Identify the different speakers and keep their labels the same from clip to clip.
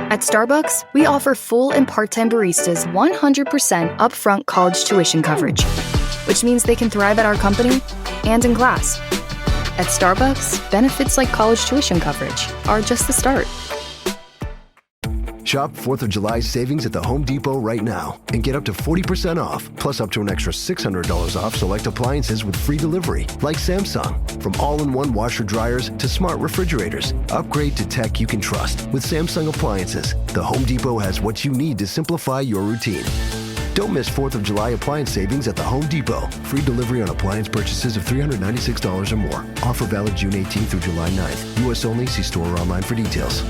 Speaker 1: At Starbucks, we offer full and part-time baristas 100% upfront college tuition coverage, which means they can thrive at our company and in class. At Starbucks, benefits like college tuition coverage are just the start.
Speaker 2: Shop 4th of July savings at the Home Depot right now and get up to 40% off, plus up to an extra $600 off select appliances with free delivery, like Samsung. From all-in-one washer dryers to smart refrigerators, upgrade to tech you can trust with Samsung appliances. The Home Depot has what you need to simplify your routine. Don't miss 4th of July appliance savings at the Home Depot. Free delivery on appliance purchases of $396 or more. Offer valid June 18th through July 9th. U.S. only. See store or online for details.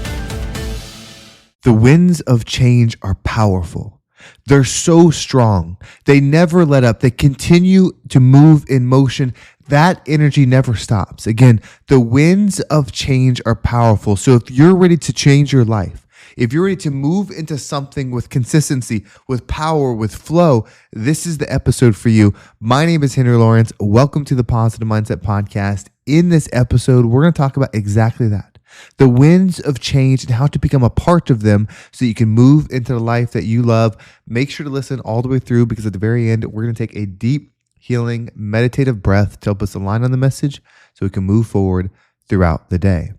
Speaker 3: The winds of change are powerful. They're so strong. They never let up. They continue to move in motion. That energy never stops. Again, the winds of change are powerful. So if you're ready to change your life, if you're ready to move into something with consistency, with power, with flow, this is the episode for you. My name is Henry Lawrence. Welcome to the Positive Mindset Podcast. In this episode, we're going to talk about exactly that. The winds of change and how to become a part of them so you can move into the life that you love. Make sure to listen all the way through because at the very end, we're going to take a deep, healing, meditative breath to help us align on the message so we can move forward throughout the day.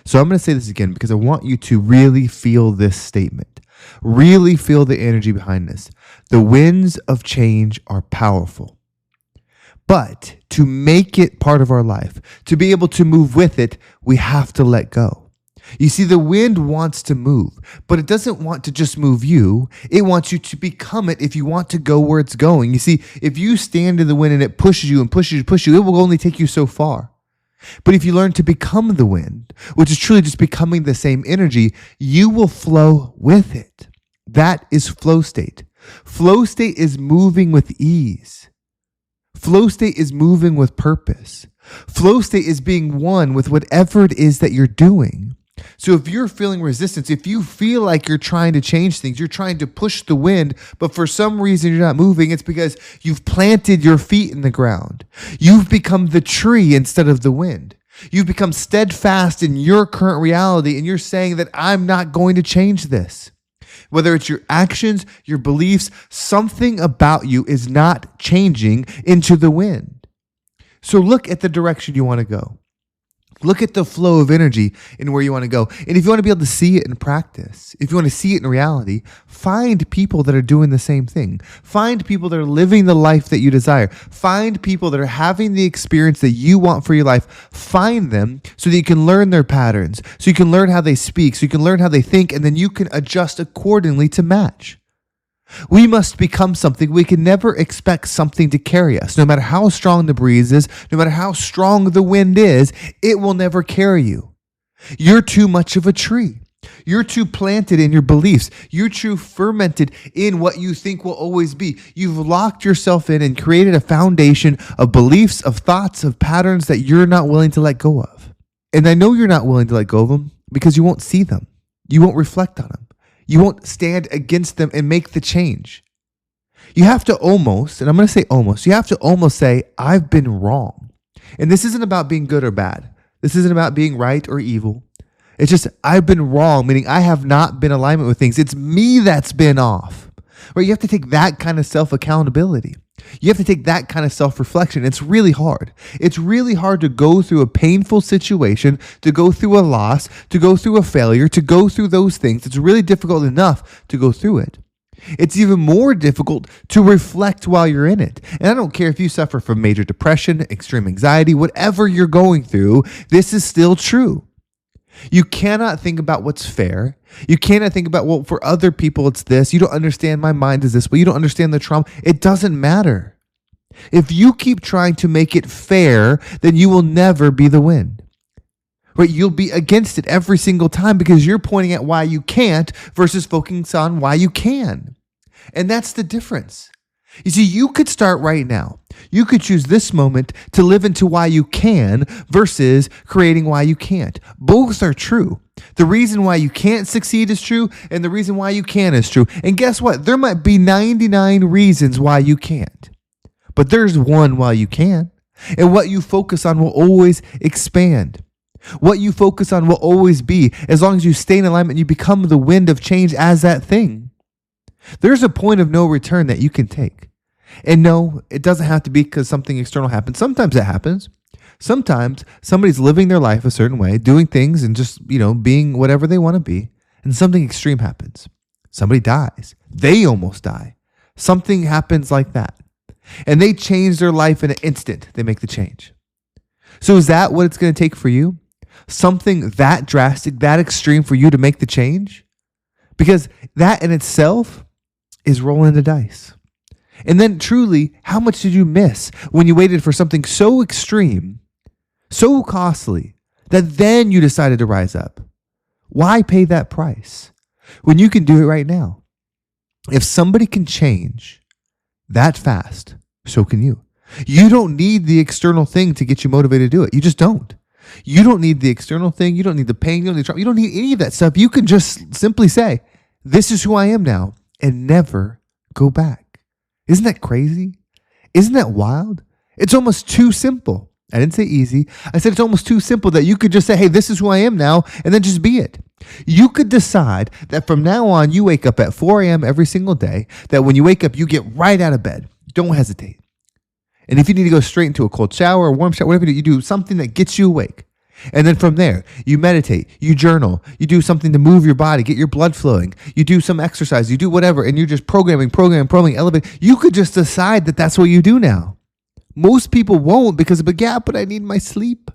Speaker 3: So I'm going to say this again because I want you to really feel this statement. Really feel the energy behind this. The winds of change are powerful. But to make it part of our life, to be able to move with it, we have to let go. You see, the wind wants to move, but it doesn't want to just move you. It wants you to become it if you want to go where it's going. You see, if you stand in the wind and it pushes you and pushes you, it will only take you so far. But if you learn to become the wind, which is truly just becoming the same energy, you will flow with it. That is flow state. Flow state is moving with ease. Flow state is moving with purpose. Flow state is being one with whatever it is that you're doing. So if you're feeling resistance, if you feel like you're trying to change things, you're trying to push the wind, but for some reason you're not moving, it's because you've planted your feet in the ground. You've become the tree instead of the wind. You've become steadfast in your current reality, and you're saying that I'm not going to change this. Whether it's your actions, your beliefs, something about you is not changing into the wind. So look at the direction you want to go. Look at the flow of energy and where you want to go. And if you want to be able to see it in practice, if you want to see it in reality, find people that are doing the same thing. Find people that are living the life that you desire. Find people that are having the experience that you want for your life. Find them so that you can learn their patterns, so you can learn how they speak, so you can learn how they think, and then you can adjust accordingly to match. We must become something. We can never expect something to carry us. No matter how strong the breeze is, no matter how strong the wind is, it will never carry you. You're too much of a tree. You're too planted in your beliefs. You're too fermented in what you think will always be. You've locked yourself in and created a foundation of beliefs, of thoughts, of patterns that you're not willing to let go of. And I know you're not willing to let go of them because you won't see them. You won't reflect on them. You won't stand against them and make the change. You have to almost, and I'm going to say almost, you have to almost say, I've been wrong. And this isn't about being good or bad. This isn't about being right or evil. It's just, I've been wrong, meaning I have not been in alignment with things. It's me that's been off. Right? You have to take that kind of self-accountability. You have to take that kind of self-reflection. It's really hard. It's really hard to go through a painful situation, to go through a loss, to go through a failure, to go through those things. It's really difficult enough to go through it. It's even more difficult to reflect while you're in it. And I don't care if you suffer from major depression, extreme anxiety, whatever you're going through, this is still true. You cannot think about what's fair. You cannot think about, well, for other people, it's this. You don't understand my mind is this, but you don't understand the trauma. It doesn't matter. If you keep trying to make it fair, then you will never be the wind. Right? You'll be against it every single time because you're pointing at why you can't versus focusing on why you can. And that's the difference. You see, you could start right now. You could choose this moment to live into why you can versus creating why you can't. Both are true. The reason why you can't succeed is true, and the reason why you can is true. And guess what? There might be 99 reasons why you can't, but there's one why you can. And what you focus on will always expand. What you focus on will always be, as long as you stay in alignment, you become the wind of change as that thing. There's a point of no return that you can take. And no, it doesn't have to be because something external happens. Sometimes it happens. Sometimes somebody's living their life a certain way, doing things and just, being whatever they want to be. And something extreme happens. Somebody dies. They almost die. Something happens like that. And they change their life in an instant. They make the change. So is that what it's going to take for you? Something that drastic, that extreme for you to make the change? Because that in itself is rolling the dice. And then truly, how much did you miss when you waited for something so extreme, so costly, that then you decided to rise up? Why pay that price when you can do it right now? If somebody can change that fast, so can you. You don't need the external thing to get you motivated to do it. You just don't. You don't need the external thing. You don't need the pain. You don't need the trauma. You don't need any of that stuff. You can just simply say, this is who I am now, and never go back. Isn't that crazy? Isn't that wild? It's almost too simple. I didn't say easy. I said it's almost too simple that you could just say, hey, this is who I am now, and then just be it. You could decide that from now on, you wake up at 4 a.m. every single day, that when you wake up, you get right out of bed. Don't hesitate. And if you need to go straight into a cold shower or warm shower, whatever you do, something that gets you awake. And then from there, you meditate, you journal, you do something to move your body, get your blood flowing, you do some exercise, you do whatever, and you're just programming, elevate. You could just decide that that's what you do now. Most people won't because, but I need my sleep.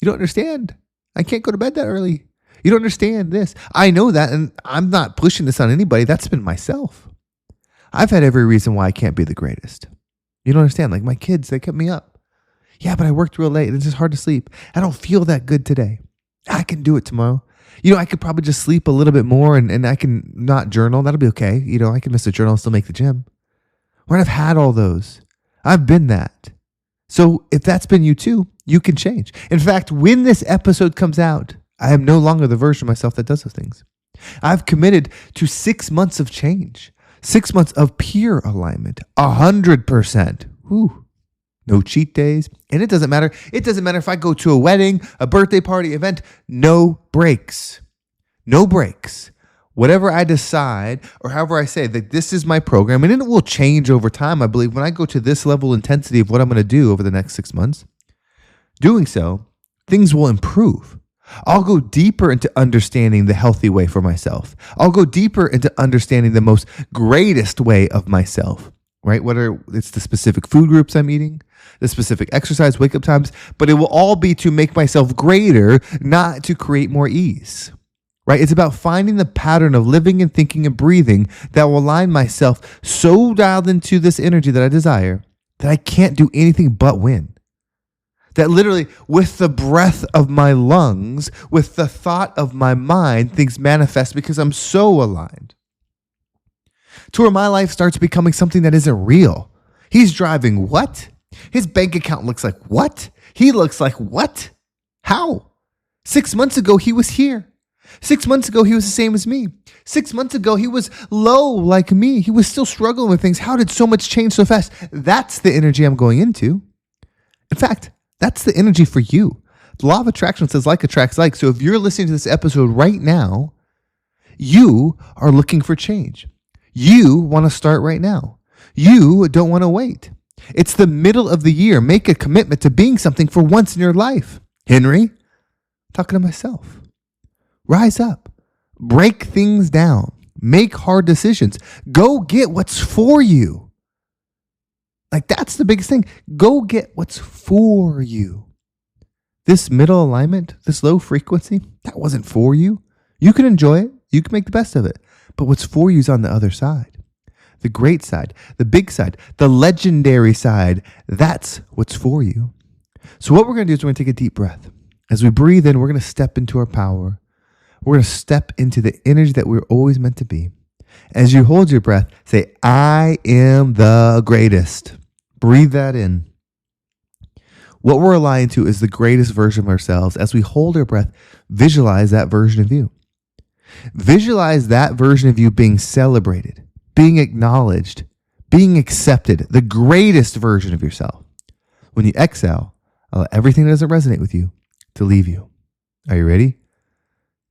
Speaker 3: You don't understand. I can't go to bed that early. You don't understand this. I know that, and I'm not pushing this on anybody. That's been myself. I've had every reason why I can't be the greatest. You don't understand. Like my kids, they kept me up. Yeah, but I worked real late. It's just hard to sleep. I don't feel that good today. I can do it tomorrow. I could probably just sleep a little bit more and I can not journal. That'll be okay. I can miss a journal and still make the gym. When I've had all those, I've been that. So if that's been you too, you can change. In fact, when this episode comes out, I am no longer the version of myself that does those things. I've committed to 6 months of change. 6 months of pure alignment, 100%. Whew. No cheat days. And it doesn't matter. It doesn't matter if I go to a wedding, a birthday party, event, no breaks. No breaks. Whatever I decide or however I say that this is my program, and it will change over time, I believe, when I go to this level of intensity of what I'm going to do over the next 6 months. Doing so, things will improve. I'll go deeper into understanding the healthy way for myself. I'll go deeper into understanding the most greatest way of myself, right? Whether it's the specific food groups I'm eating, the specific exercise, wake up times, but it will all be to make myself greater, not to create more ease, right? It's about finding the pattern of living and thinking and breathing that will align myself so dialed into this energy that I desire that I can't do anything but win. That literally, with the breath of my lungs, with the thought of my mind, things manifest because I'm so aligned. To where my life starts becoming something that isn't real. He's driving what? His bank account looks like what? He looks like what? How? 6 months ago, he was here. 6 months ago, he was the same as me. 6 months ago, he was low like me. He was still struggling with things. How did so much change so fast? That's the energy I'm going into. In fact, that's the energy for you. The law of attraction says like attracts like. So if you're listening to this episode right now, you are looking for change. You want to start right now. You don't want to wait. It's the middle of the year. Make a commitment to being something for once in your life. Henry, I'm talking to myself. Rise up. Break things down. Make hard decisions. Go get what's for you. Like that's the biggest thing. Go get what's for you. This middle alignment, this low frequency, that wasn't for you. You can enjoy it. You can make the best of it. But what's for you is on the other side. The great side, the big side, the legendary side. That's what's for you. So what we're going to do is we're going to take a deep breath. As we breathe in, we're going to step into our power. We're going to step into the energy that we're always meant to be. As you hold your breath, say, I am the greatest. Breathe that in. What we're aligned to is the greatest version of ourselves. As we hold our breath, visualize that version of you. Visualize that version of you being celebrated, being acknowledged, being accepted, the greatest version of yourself. When you exhale, allow everything that doesn't resonate with you to leave you. Are you ready?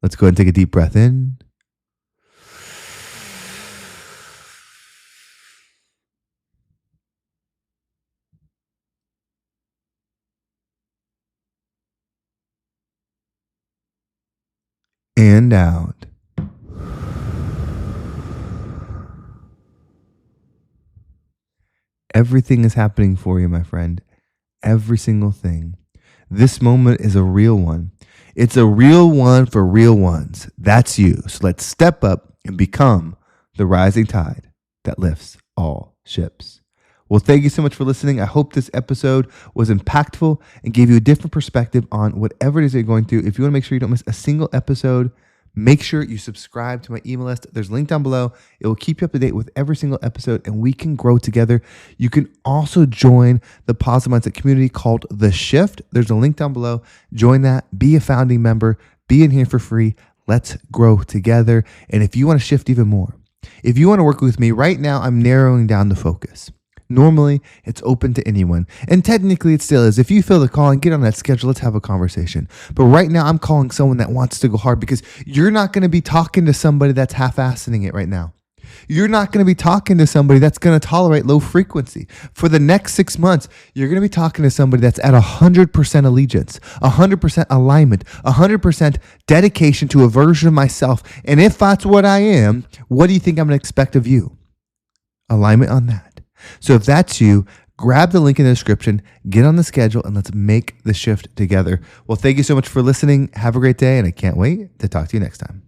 Speaker 3: Let's go ahead and take a deep breath in. And out. Everything is happening for you, my friend. Every single thing. This moment is a real one. It's a real one for real ones. That's you. So let's step up and become the rising tide that lifts all ships. Well, thank you so much for listening. I hope this episode was impactful and gave you a different perspective on whatever it is you're going through. If you want to make sure you don't miss a single episode, make sure you subscribe to my email list. There's a link down below. It will keep you up to date with every single episode, and we can grow together. You can also join the Positive Mindset community called The Shift. There's a link down below. Join that. Be a founding member. Be in here for free. Let's grow together. And if you want to shift even more, if you want to work with me right now, I'm narrowing down the focus. Normally, it's open to anyone. And technically, it still is. If you feel the call and get on that schedule, let's have a conversation. But right now, I'm calling someone that wants to go hard, because you're not going to be talking to somebody that's half-assing it right now. You're not going to be talking to somebody that's going to tolerate low frequency. For the next 6 months, you're going to be talking to somebody that's at 100% allegiance, 100% alignment, 100% dedication to a version of myself. And if that's what I am, what do you think I'm going to expect of you? Alignment on that. So if that's you, grab the link in the description, get on the schedule, and let's make the shift together. Well, thank you so much for listening. Have a great day, and I can't wait to talk to you next time.